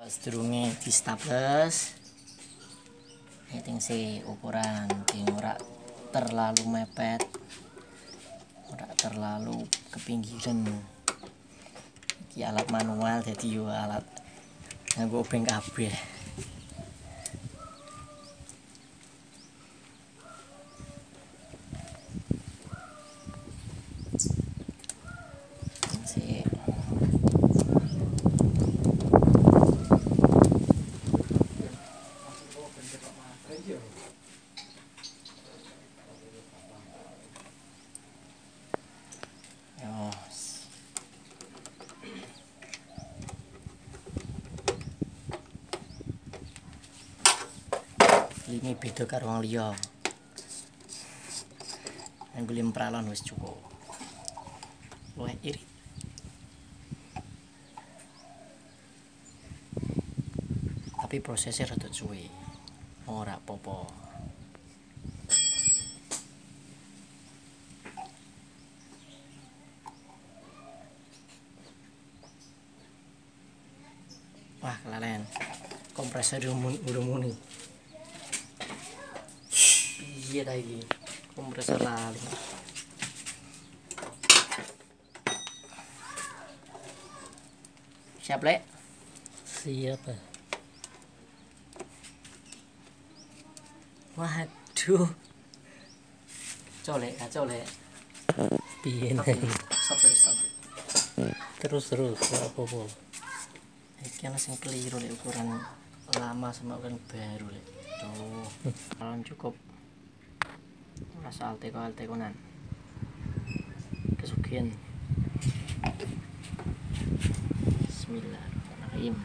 Sedurunge di staples hitting sih ukuran yang ora terlalu mepet, ora terlalu ke pinggiran. Iki alat manual, jadi yo alat nganggo obeng kabeh. Ini beda karo wong liya. Nggo lempralon wis cukup. Luwih irit. Tapi prosesnya rada suwe. Ora apa-apa. Wah, kelalen. Kompresor udah muni. Iya lagi kompresor lali. Siap, Lek? Siap. Waduh. Colek, colek. Piye Stop. Terus apa-apa. Iki ana sing keliru lek ukuran lama sama ukuran baru, Lek. Tuh. Kalau cukup. Rasa alte-altekonan. Kesugihan. Bismillahirrahmanirrahim.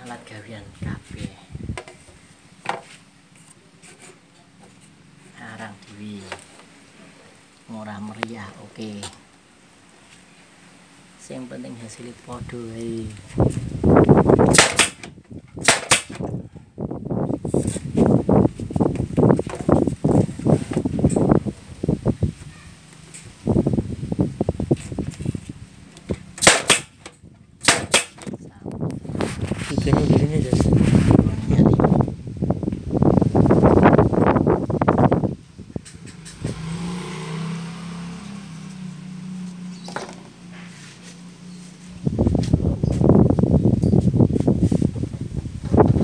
Alat gawean kabeh. Arang dewi. Murah meriah, oke. Yang penting hasilnya podo.